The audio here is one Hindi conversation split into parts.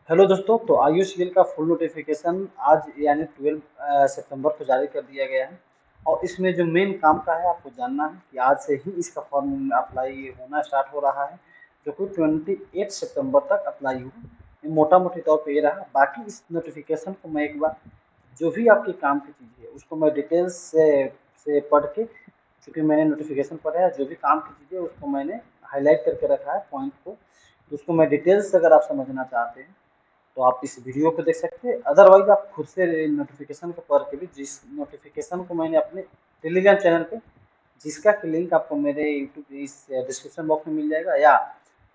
हेलो दोस्तों, तो IUCN का फुल नोटिफिकेशन आज यानी 12 सितंबर को जारी कर दिया गया है। और इसमें जो मेन काम का है आपको जानना है कि आज से ही इसका फॉर्म अप्लाई होना स्टार्ट हो रहा है, जो कि 28 सितंबर तक अप्लाई होगा। ये मोटा मोटी तौर पे ये रहा। बाकी इस नोटिफिकेशन को मैं एक बार जो भी आपकी काम की चीज़ है उसको मैं डिटेल्स से पढ़ के, चूँकि मैंने नोटिफिकेशन पढ़ा है, जो भी काम की चीज़ है उसको मैंने हाईलाइट करके रखा है पॉइंट को। तो उसको मैं डिटेल्स अगर आप समझना चाहते हैं तो आप इस वीडियो को देख सकते हैं। अदरवाइज आप खुद से नोटिफिकेशन को पढ़ के भी, जिस नोटिफिकेशन को मैंने अपने टेलीग्राम चैनल पे, जिसका कि लिंक आपको मेरे यूट्यूब इस डिस्क्रिप्शन बॉक्स में मिल जाएगा, या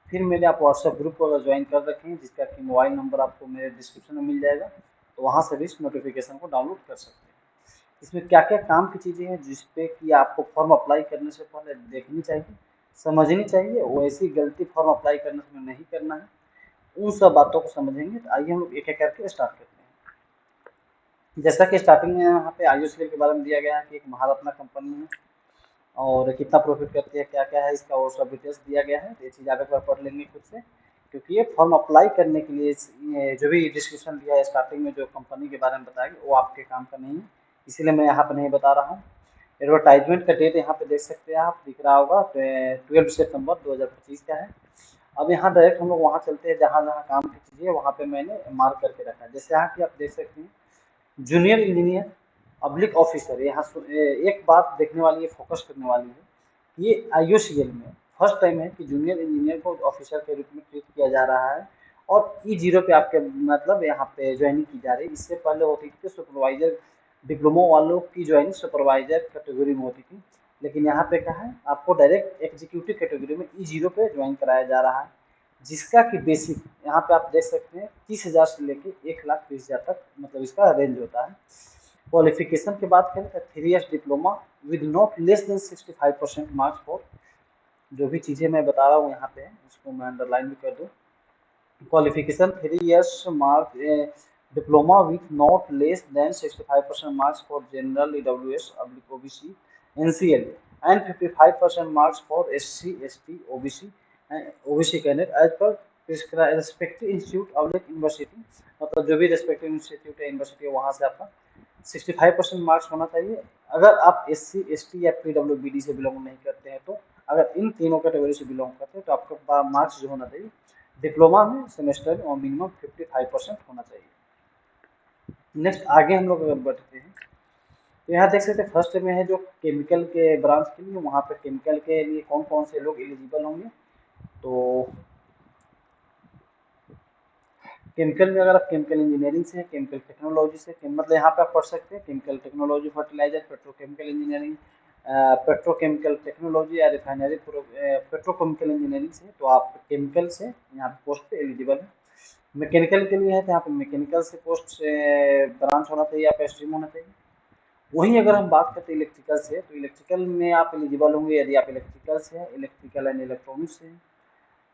फिर मेरे आप व्हाट्सएप ग्रुप को अगर ज्वाइन कर रखे हैं जिसका कि मोबाइल नंबर आपको मेरे डिस्क्रिप्शन में मिल जाएगा, तो वहाँ से भी इस नोटिफिकेशन को डाउनलोड कर सकते हैं। इसमें क्या क्या काम की चीज़ें हैं जिसपे कि आपको फॉर्म अप्लाई करने से पहले देखनी चाहिए, समझनी चाहिए, वैसी गलती फॉर्म अप्लाई करने में नहीं करना है। उन सब बातों को समझेंगे। तो आइए हम लोग एक एक करके स्टार्ट करते हैं। जैसा कि स्टार्टिंग में यहाँ पे IUCN के बारे में दिया गया है कि एक महारत्ना कंपनी है और कितना प्रॉफिट करती है, क्या क्या है इसका, वो सब डिटेल्स दिया गया है। तो ये चीज़ आगे पढ़ लेंगे खुद से, क्योंकि ये फॉर्म अप्लाई करने के लिए ये जो भी डिस्क्रिप्शन दिया है स्टार्टिंग में, जो कंपनी के बारे में बताया वो आपके काम का नहीं है, इसीलिए मैं यहाँ पर नहीं बता रहा हूँ। एडवर्टाइजमेंट का डेट यहाँ पे देख सकते हैं, आप दिख रहा होगा 12 सितंबर 2025 का है। अब यहाँ डायरेक्ट हम लोग वहाँ चलते हैं जहाँ जहाँ काम की चीज़ें वहाँ पे मैंने मार्क करके रखा है। जैसे यहाँ की आप देख सकते हैं, जूनियर इंजीनियर पब्लिक ऑफिसर। यहाँ एक बात देखने वाली है, फोकस करने वाली है, ये IUCN में फर्स्ट टाइम है कि जूनियर इंजीनियर को ऑफिसर के रूप में ट्रीट किया जा रहा है और E0 पे आपके मतलब यहाँ पे ज्वाइनिंग की जा रही है। इससे पहले होती थी सुपरवाइजर, डिप्लोमा वालों की ज्वाइनिंग सुपरवाइजर कैटेगरी में होती थी, लेकिन यहाँ पे क्या है, आपको डायरेक्ट एग्जीक्यूटिव कैटेगरी में E0 पे ज्वाइन कराया जा रहा है, जिसका कि बेसिक यहाँ पे आप देख सकते हैं 30,000 से लेके 1,20,000 तक मतलब इसका रेंज होता है। क्वालिफिकेशन की बात करें तो 3 years diploma with not less than 65% marks for, जो भी चीज़ें मैं बता रहा हूँ यहाँ पे उसको मैं अंडरलाइन भी कर दूँ। Qualification 3 years mark diploma with not less than 65% marks for general EWS OBC NCL and 55% marks for SC ST OBC candidate as per respective institute of university. मतलब जो भी रेस्पेक्टिव इंस्टीट्यूट है, यूनिवर्सिटी है, वहाँ से आपका 65% मार्क्स होना चाहिए। अगर आप SC ST या PWBD से बिलोंग नहीं करते हैं, तो अगर इन तीनों कैटेगरी से बिलोंग करते हैं तो आपका मार्क्स जो होना चाहिए डिप्लोमा में सेमेस्टर और मिनिमम 55% होना चाहिए। नेक्स्ट आगे हम लोग अगर बढ़ते हैं तो यहाँ देख सकते हैं फर्स्ट में है जो केमिकल के ब्रांच के लिए, वहाँ पे केमिकल के लिए कौन कौन से लोग एलिजिबल होंगे। तो केमिकल में अगर आप केमिकल इंजीनियरिंग से, केमिकल टेक्नोलॉजी से, मतलब यहाँ पे आप पढ़ सकते हैं chemical technology, fertiliser, petrochemical engineering, petrochemical technology या रिफाइनरी, पेट्रोकेमिकल इंजीनियरिंग से, तो आप केमिकल से यहाँ पे पोस्ट पे एलिजिबल है। मैकेनिकल के लिए है तो यहाँ पे मैकेनिकल से पोस्ट से ब्रांच होना चाहिए, आपका स्ट्रीम होना चाहिए। वहीं अगर हम बात करते हैं इलेक्ट्रिकल से, तो इलेक्ट्रिकल में आप एलिजिबल होंगे यदि आप इलेक्ट्रिकल से है, इलेक्ट्रिकल एंड इलेक्ट्रॉनिक्स से,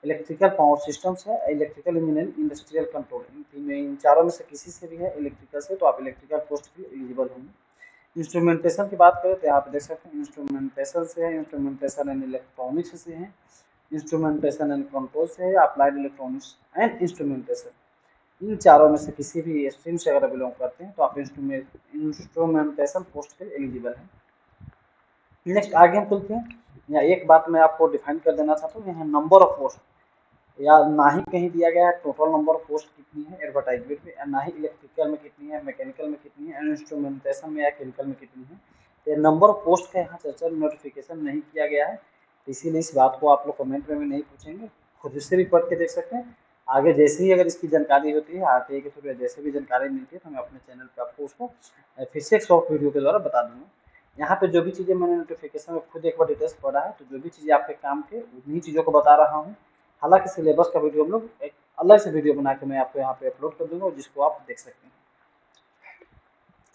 इलेक्ट्रिकल पावर सिस्टम्स है, इलेक्ट्रिकल इंजीनियरिंग, इंडस्ट्रियल कंट्रोल, इन चारों में से किसी से भी है इलेक्ट्रिकल से, तो आप इलेक्ट्रिकल पोस्ट भी एलिजिबल होंगे। इंस्ट्रूमेंटेशन की बात करें तो यहाँ पे देख सकते हैं इंस्ट्रूमेंटेशन से है, इंस्ट्रूमेंटेशन एंड इलेक्ट्रॉनिक्स से है, इंस्ट्रूमेंटेशन एंड कंट्रोल से है, अप्लाइड इलेक्ट्रॉनिक्स एंड इंस्ट्रूमेंटेशन। इन चारों में से किसी भी स्ट्रीम से अगर बिलोंग करते हैं तो आप इंस्ट्रूमेंटेशन पोस्ट के एलिजिबल हैं। नेक्स्ट आगे हम चलते हैं। यहाँ एक बात मैं आपको डिफाइन कर देना चाहता हूँ, यहाँ नंबर ऑफ पोस्ट या ना ही कहीं दिया गया है टोटल नंबर ऑफ पोस्ट कितनी है एडवर्टाइजमेंट में, ना ही इलेक्ट्रिकल में कितनी है, मैकेनिकल में कितनी है, इंस्ट्रूमेंटेशन में या केमिकल में कितनी है। तो नंबर ऑफ पोस्ट का यहाँ चर्चा नोटिफिकेशन नहीं किया गया है, तो इसीलिए इस बात को आप लोग कमेंट में भी नहीं पूछेंगे, खुद से भी पढ़ के देख सकते हैं। आगे जैसे ही अगर इसकी जानकारी होती है RTI के थ्रू, जैसे भी जानकारी मिलती है तो मैं अपने चैनल पर आपको उसको फिर से एक शॉर्ट वीडियो के द्वारा बता दूंगा। यहाँ पे जो भी चीज़ें मैंने नोटिफिकेशन में खुद एक बार डिटेल्स पढ़ा है, तो जो भी चीज़ें आपके काम के उन्हीं चीज़ों को बता रहा हूँ। हालांकि सिलेबस का वीडियो हम लोग एक अलग से वीडियो बना के मैं आपको यहाँ पे अपलोड कर दूंगा, जिसको आप देख सकते हैं।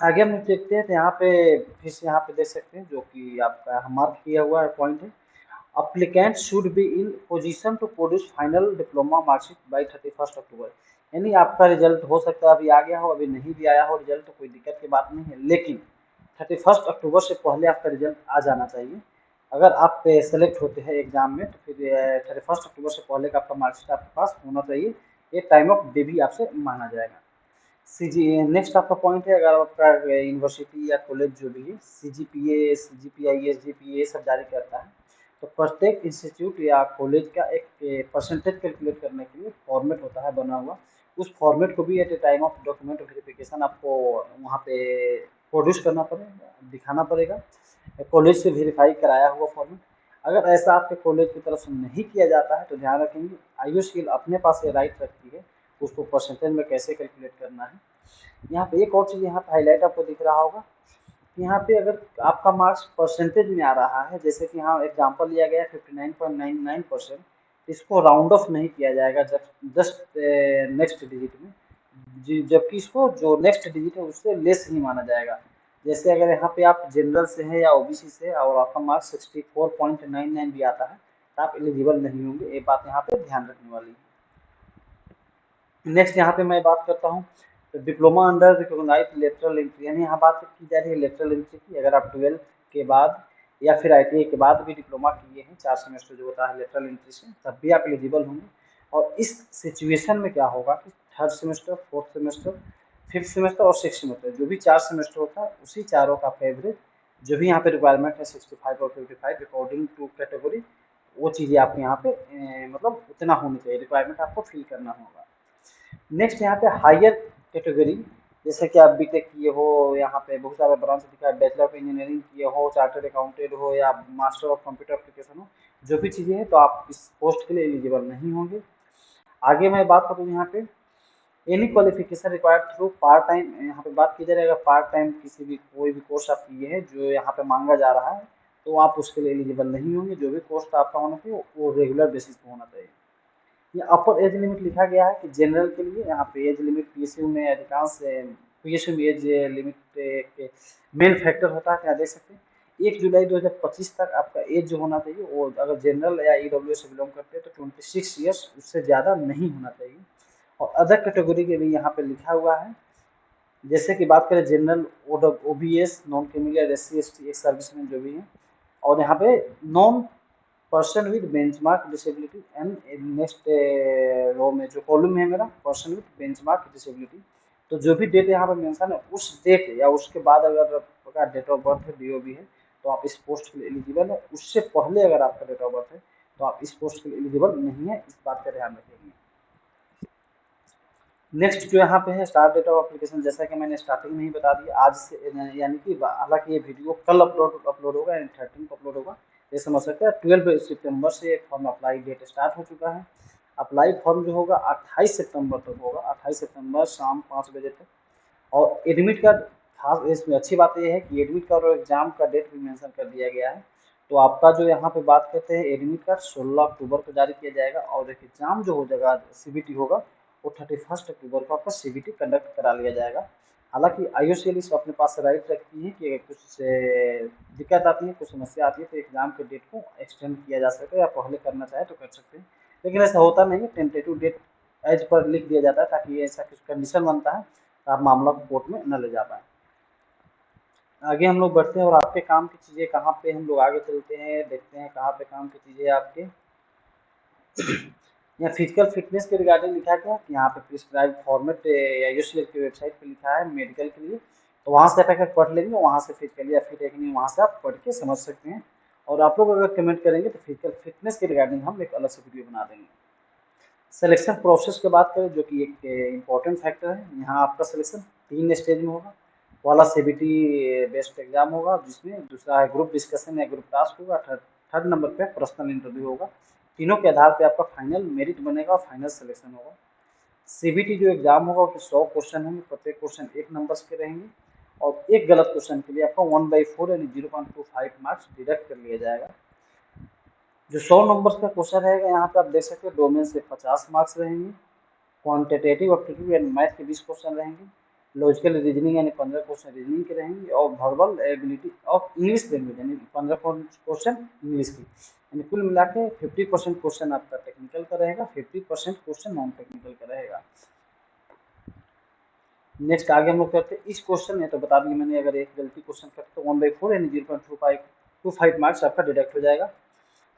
आगे हम देखते हैं तो यहाँ पे फिर से यहाँ पे देख सकते हैं जो कि आपका मार्क किया हुआ है पॉइंट है, applicant should be in position to produce final diploma marksheet by 31 October. यानी आपका रिजल्ट हो सकता है अभी आ गया हो, अभी नहीं भी आया हो रिजल्ट, तो कोई दिक्कत की बात नहीं है, लेकिन 31 अक्टूबर से पहले आपका रिजल्ट आ जाना चाहिए। अगर आप सेलेक्ट होते हैं एग्जाम में तो फिर 31 अक्टूबर से पहले का आपका मार्कशीट आपके पास होना चाहिए, ये टाइम ऑफ डे भी आपसे माना जाएगा। नेक्स्ट आपका पॉइंट है, अगर आपका यूनिवर्सिटी या कॉलेज जो भी है CGPA, CGPI, SGPA सब जारी करता है, तो प्रत्येक इंस्टीट्यूट या कॉलेज का एक परसेंटेज कैलकुलेट करने के लिए फॉर्मेट होता है बना हुआ। उस फॉर्मेट को भी at a time of document verification आपको वहाँ पे प्रोड्यूस करना पड़ेगा, दिखाना पड़ेगा, कॉलेज से वेरीफाई कराया हुआ फॉर्मेट। अगर ऐसा आपके कॉलेज की तरफ से नहीं किया जाता है तो ध्यान रखेंगे IOCL अपने पास ये राइट रखती है उसको परसेंटेज में कैसे कैलकुलेट करना है। यहाँ पे एक और चीज़ यहाँ पे हाईलाइट आपको दिख रहा होगा, यहाँ पे अगर आपका मार्क्स परसेंटेज में आ रहा है, जैसे कि यहाँ एग्जांपल लिया गया 59.99%, इसको राउंड ऑफ नहीं किया जाएगा जस्ट नेक्स्ट डिजिट में, जबकि इसको जो नेक्स्ट डिजिट है उससे लेस ही माना जाएगा। जैसे अगर यहाँ पे आप जनरल से हैं या OBC से और आपका मार्क्स 64.99 भी आता है तो आप एलिजिबल नहीं होंगे, ये बात यहाँ पे ध्यान रखने वाली है। नेक्स्ट यहाँ पे मैं बात करता हूँ तो diploma under recognised lateral entry, यानी यहाँ बात की जा रही है लेटरल एंट्री की। अगर आप 12 के बाद या फिर ITI के बाद भी डिप्लोमा किए हैं 4 सेमेस्टर जो होता है लेटरल एंट्री से, तब भी आप एलिजिबल होंगे। और इस सिचुएशन में क्या होगा कि 3rd semester, 4th semester, 5th semester और 6th सेमेस्टर जो भी 4 सेमेस्टर होता है उसी चारों का एवरेज जो भी यहाँ पे रिक्वायरमेंट है 65 और 55 अकॉर्डिंग टू कैटेगरी, वो चीज़ें आप यहाँ पे मतलब उतना होनी चाहिए, रिक्वायरमेंट आपको फिल करना होगा। नेक्स्ट यहाँ पे हायर कैटेगरी, जैसे कि आप बीटेक किए हो, यहाँ पे बहुत सारे ब्रांच दिखा है, बैचलर ऑफ इंजीनियरिंग किए हो, चार्टर्ड अकाउंटेंट हो या मास्टर ऑफ कंप्यूटर एप्लीकेशन हो, जो भी चीज़ें हैं तो आप इस पोस्ट के लिए एलिजिबल नहीं होंगे। आगे मैं बात करूँ यहाँ पे any qualification required through part time, यहाँ पे बात की जा रही है अगर पार्ट टाइम किसी भी कोई भी कोर्स आप किए हैं जो यहाँ पे मांगा जा रहा है तो आप उसके लिए एलिजिबल नहीं होंगे। जो भी कोर्स आपका होना चाहिए वो रेगुलर बेसिस पे होना चाहिए। ये अपर एज लिमिट लिखा गया है कि जनरल के लिए यहाँ पे एज लिमिट PSU में अधिकांश PSU में एज लिमिट के मेन फैक्टर होता है, क्या देख सकते हैं 1 जुलाई 2025 तक आपका एज जो होना चाहिए वो अगर जनरल या EWS से बिलोंग करते हैं तो 26 ईयर्स, उससे ज़्यादा नहीं होना चाहिए। और अदर कैटेगरी के भी यहाँ पे लिखा हुआ है, जैसे कि बात करें general, OBS, non criminal, SC ST एक सर्विसमैन जो भी हैं, और यहाँ पे non person with benchmark disability and next row में जो कॉलम है मेरा पर्सन विद बेंचमार्क डिसेबिलिटी, तो जो भी डेट यहाँ पर मेंशन है उस डेट या उसके बाद अगर आपका डेट ऑफ बर्थ है DOB है तो आप इस पोस्ट के लिए एलिजिबल है। उससे पहले अगर आपका डेट ऑफ बर्थ है तो आप इस पोस्ट के लिए एलिजिबल नहीं है, इस बात का ध्यान रखेंगे। नेक्स्ट जो यहाँ पे है स्टार्ट डेट ऑफ एप्लीकेशन, जैसा कि मैंने स्टार्टिंग में ही बता दिया आज से, यानी कि हालांकि ये वीडियो कल अपलोड होगा यानी 13 को अपलोड होगा, ये समझ सकते हैं 12 सितंबर से फॉर्म अप्लाई डेट स्टार्ट हो चुका है। अप्लाई फॉर्म जो होगा 28 सितंबर तक होगा, 28 सितंबर शाम 5 बजे तक। और एडमिट कार्ड, खास इसमें अच्छी बात यह है कि एडमिट कार्ड और एग्जाम का डेट भी मेंशन कर दिया गया है। तो आपका जो यहाँ पे बात करते हैं एडमिट कार्ड 16 अक्टूबर को जारी किया जाएगा और एक एग्जाम जो हो जाएगा CBT होगा वो 31 अक्टूबर को आपका CBT कंडक्ट करा लिया जाएगा। हालांकि IOCL इसको अपने पास राइट रखती है कि अगर कुछ दिक्कत आती है, कुछ समस्या आती है तो एग्जाम के डेट को एक्सटेंड किया जा सकता है या पहले करना चाहे तो कर सकते हैं, लेकिन ऐसा होता नहीं है, टेंटेटिव डेट एज पर लिख दिया जाता है ताकि ऐसा कुछ कंडीशन बनता है तो आप मामला को कोर्ट में न ले जा पाए। आगे हम लोग बढ़ते हैं और आपके काम की चीज़ें कहाँ पे, हम लोग आगे चलते हैं देखते हैं कहाँ पे काम की चीज़ें आपके। यहाँ फिजिकल फिटनेस के रिगार्डिंग लिखा गया कि यहाँ पे प्रिस्क्राइब फॉर्मेट IOCL की वेबसाइट पे लिखा है मेडिकल के लिए, तो वहाँ से आप पढ़ लेंगे, वहाँ से फिजिकल या फिट है कि नहीं वहाँ से आप पढ़ के समझ सकते हैं। और आप लोग अगर कमेंट करेंगे तो फिजिकल फिटनेस के रिगार्डिंग हम एक अलग से वीडियो बना देंगे। सिलेक्शन प्रोसेस की बात करें जो कि एक इम्पॉर्टेंट फैक्टर है, यहाँ आपका सिलेक्शन 3 स्टेज में होगा। पहला CBT बेस्ड एग्जाम होगा जिसमें, दूसरा है ग्रुप डिस्कशन या ग्रुप टास्क होगा, थर्ड नंबर पे पर्सनल इंटरव्यू होगा। तीनों के आधार पे आपका फाइनल मेरिट बनेगा और फाइनल सिलेक्शन होगा। CBT जो एग्जाम होगा उसमें 100 क्वेश्चन होंगे, प्रत्येक क्वेश्चन 1 नंबर के रहेंगे और एक गलत क्वेश्चन के लिए आपका 1/4 यानी 0.25 मार्क्स डिडक्ट कर लिया जाएगा। जो 100 नंबर का क्वेश्चन रहेगा यहाँ पे आप देख सकते हो डोमेन से 50 मार्क्स रहेंगे, क्वांटिटेटिव एप्टीट्यूड यानी मैथ के 20 क्वेश्चन रहेंगे, लॉजिकल रीजनिंग यानी 15 क्वेश्चन रीजनिंग के रहेंगे और verbal ability of English language यानी 15 क्वेश्चन इंग्लिश की, यानी कुल मिला के 50% क्वेश्चन आपका टेक्निकल का रहेगा, 50% क्वेश्चन नॉन टेक्निकल का रहेगा। नेक्स्ट आगे हम लोग करते हैं इस क्वेश्चन में, तो बता दिए मैंने अगर एक गलती क्वेश्चन करते तो 1/4 यानी 0.25 मार्क्स आपका डिडक्ट हो जाएगा।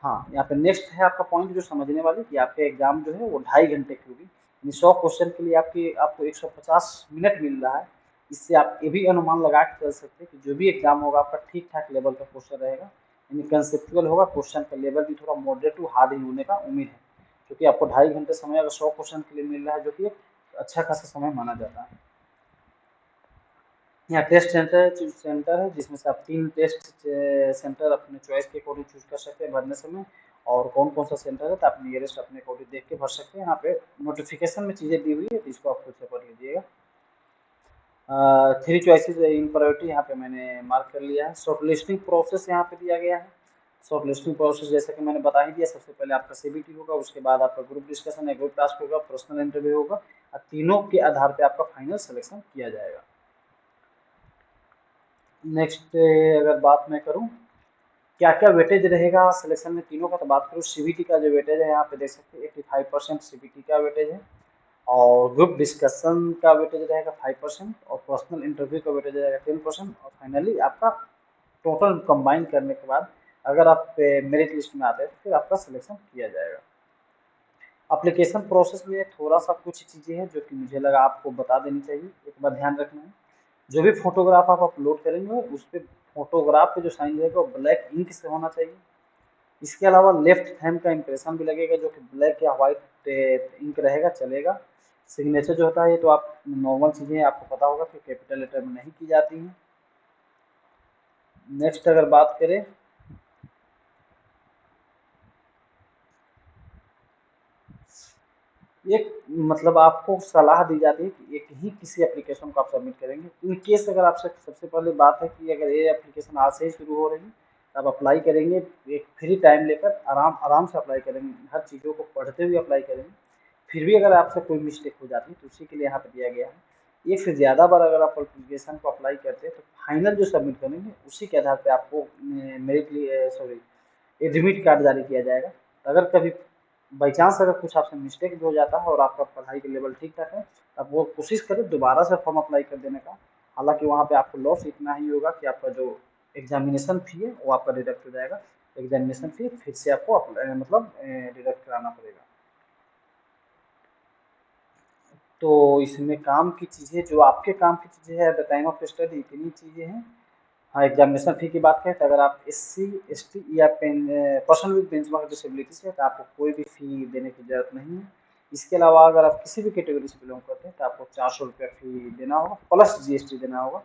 हाँ, यहाँ पे नेक्स्ट है आपका पॉइंट जो समझने वाले कि आपका एग्जाम जो है वो 2.5 घंटे की होगी, यानी 100 क्वेश्चन के लिए आपको 150 मिनट मिल रहा है। इससे आप ये भी अनुमान लगा के चल सकते हैं कि जो भी एग्जाम होगा आपका ठीक ठाक लेवल का क्वेश्चन रहेगा, यानी कंसेप्चुअल होगा, क्वेश्चन का लेवल भी थोड़ा मॉडरेट टू हार्ड ही होने का उम्मीद है, क्योंकि आपको 2.5 घंटे समय अगर 100 क्वेश्चन के लिए मिल रहा है, जो कि एक अच्छा खासा समय माना जाता है। यहाँ टेस्ट सेंटर है जिसमें से आप 3 टेस्ट सेंटर अपने चॉइस के अकॉर्डिंग चूज कर सकते हैं भरने समय, और कौन कौन सा सेंटर है तो आप नियरेस्ट अपने अकॉर्डिंग देख के भर सकते हैं। यहाँ पे नोटिफिकेशन में चीज़ें दी हुई है, तो इसको आप खुद से पढ़ लीजिएगा। 3 चॉइसेस इन प्रायोरिटी यहाँ पे मैंने मार्क कर लिया है। शॉर्ट लिस्टिंग प्रोसेस यहाँ पे दिया गया है। शॉर्ट लिस्टिंग प्रोसेस जैसा कि मैंने बता ही दिया, सबसे पहले आपका सीबीटी होगा, उसके बाद आपका ग्रुप डिस्कशन या ग्रुप टास्क होगा, पर्सनल इंटरव्यू होगा, और तीनों के आधार पे आपका फाइनल सिलेक्शन किया जाएगा। नेक्स्ट अगर बात मैं करूं क्या क्या वेटेज रहेगा सिलेक्शन में तीनों का, तो बात करूं सीबीटी का जो वेटेज है यहाँ पे देख सकते हैं 85% सीबीटी का वेटेज है, और ग्रुप डिस्कशन का वेटेज रहेगा 5%, और पर्सनल इंटरव्यू का वेटेज रहेगा 10%, और फाइनली आपका टोटल कंबाइन करने के बाद अगर आप मेरिट लिस्ट में आते हैं तो फिर आपका सिलेक्शन किया जाएगा। एप्लीकेशन प्रोसेस में थोड़ा सा कुछ चीज़ें हैं जो कि मुझे लगा आपको बता देनी चाहिए, एक बार ध्यान रखना है। जो भी फोटोग्राफ आप अपलोड करेंगे उस पर फोटोग्राफ पे जो साइन रहेगा वो ब्लैक इंक से होना चाहिए। इसके अलावा लेफ्ट हैंड का इम्प्रेशन भी लगेगा जो कि ब्लैक या वाइट इंक रहेगा, चलेगा। सिग्नेचर जो होता है ये तो आप नॉर्मल चीज़ें आपको पता होगा कि कैपिटल लेटर में नहीं की जाती हैं। नेक्स्ट अगर बात करें एक मतलब आपको सलाह दी जाती है कि एक ही किसी एप्लीकेशन को आप सबमिट करेंगे। इन केस अगर आपसे सबसे पहले बात है कि अगर ये एप्लीकेशन आज से ही शुरू हो रही है तो आप अप्लाई करेंगे, एक फ्री टाइम लेकर आराम आराम से अप्लाई करेंगे, हर चीज़ों को पढ़ते हुए अप्लाई करेंगे। फिर भी अगर आपसे कोई मिस्टेक हो जाती है तो उसी के लिए यहाँ पे दिया गया है। एक से ज़्यादा बार अगर आप एप्लीकेशन को अप्लाई करते हैं तो फाइनल जो सबमिट करेंगे उसी के आधार पे आपको मेरिट सॉरी एडमिट कार्ड जारी किया जाएगा। अगर कभी बाई चांस अगर कुछ आपसे मिस्टेक भी हो जाता है और आपका पढ़ाई का लेवल ठीक ठाक है, आप वो कोशिश करें दोबारा से फॉर्म अप्लाई कर देने का। हालांकि वहाँ पे आपको लॉस इतना ही होगा कि आपका जो एग्जामिनेशन फी है वो आपका डिडक्ट हो जाएगा। एग्जामिनेशन फी फिर से आपको मतलब डिडक्ट कराना पड़ेगा। तो इसमें काम की चीज़ें जो आपके काम की चीज़ें हैं at the time of study इतनी चीज़ें हैं। हाँ, एग्जामिनेशन फी की बात करें तो अगर आप एससी एसटी या पर्सन विद बेंचमार्क डिसेबिलिटी से तो आपको कोई भी फी देने की जरूरत नहीं है। इसके अलावा अगर आप किसी भी कैटेगरी से बिलोंग करते हैं तो आपको 400 रुपया फी देना होगा प्लस जीएसटी देना होगा,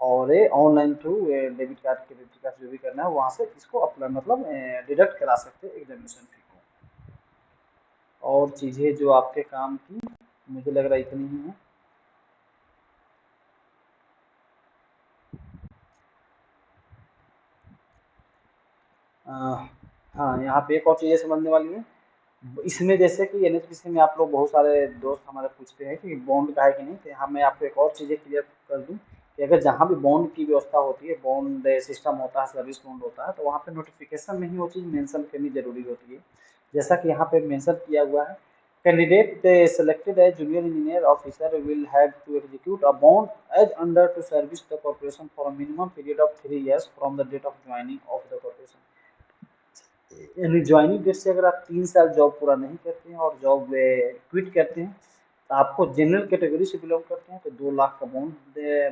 और ये online through debit card credit card जो भी करना है वहाँ से इसको अप्लाई मतलब डिडक्ट करा सकते हैं एग्जामिनेशन फी को। और चीज़ें जो आपके काम की मुझे लग रहा है इतनी ही है। अ, हाँ, यहाँ पे एक और चीज़ें समझने वाली है। इसमें जैसे कि एनएचपीसी में आप लोग बहुत सारे दोस्त हमारे पूछते हैं कि बॉन्ड का है कि नहीं, तो यहाँ मैं आपको एक और चीज़ें क्लियर कर दूँ कि अगर जहाँ भी बॉन्ड की व्यवस्था होती है, बॉन्ड सिस्टम होता है, सर्विस बॉन्ड होता है, तो वहाँ पे नोटिफिकेशन में ही वो चीज़ मेंशन करनी ज़रूरी होती है। जैसा कि यहाँ पे मेंशन किया हुआ है, candidate selected as junior engineer officer will have to execute a bond as under to service the corporation for a minimum period of 3 years from the date of joining of the corporation. यानी ज्वाइनिंग डेट से अगर आप 3 साल जॉब पूरा नहीं करते हैं और जॉब क्विट करते हैं तो आपको जनरल कैटेगरी से बिलोंग करते हैं तो 2 लाख का बॉन्ड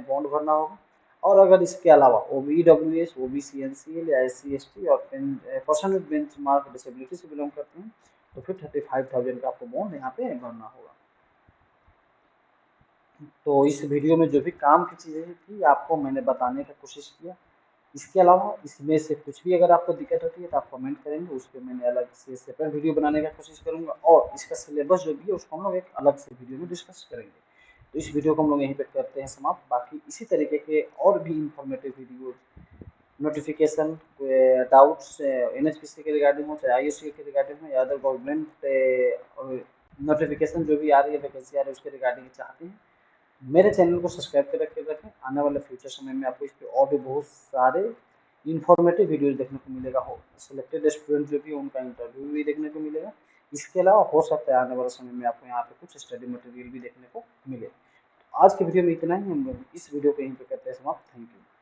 बॉन्ड भरना होगा। और अगर इसके अलावा O B W S O B C N C L या एस सी एस टी और person with benchmark disability से बिलोंग करते हैं तो फिर 35,000 का आपको बॉन्ड यहाँ पे भरना होगा। तो इस वीडियो में जो भी काम की चीज़ें थी आपको मैंने बताने की कोशिश किया। इसके अलावा इसमें से कुछ भी अगर आपको दिक्कत होती है तो आप कमेंट करेंगे, उस पर मैंने अलग से सेपरेट वीडियो बनाने का कोशिश करूँगा, और इसका सिलेबस जो भी है उसको हम लोग एक अलग से वीडियो में डिस्कस करेंगे। तो इस वीडियो को हम लोग यहीं पे करते हैं समाप्त। बाकी इसी तरीके के और भी informative video notification doubts NHPC के रिगार्डिंग हो चाहे आईएससी के रिगार्डिंग हो या अदर गवर्नमेंट नोटिफिकेशन जो भी आ रही है वैकेंसी आ रही है उसके रिगार्डिंग चाहते हैं मेरे चैनल को सब्सक्राइब कर रखें। आने वाले फ्यूचर समय में आपको इस पर और भी बहुत सारे इन्फॉर्मेटिव वीडियोज देखने को मिलेगा। हो सिलेक्टेड स्टूडेंट जो भी उनका इंटरव्यू भी देखने को मिलेगा। इसके अलावा हो सकता है आने वाले समय में आपको यहाँ पे कुछ स्टडी मटेरियल भी देखने को मिले। आज की वीडियो में इतना ही, हम लोग इस वीडियो को यहीं पे करते हैं समाप्त। Thank you.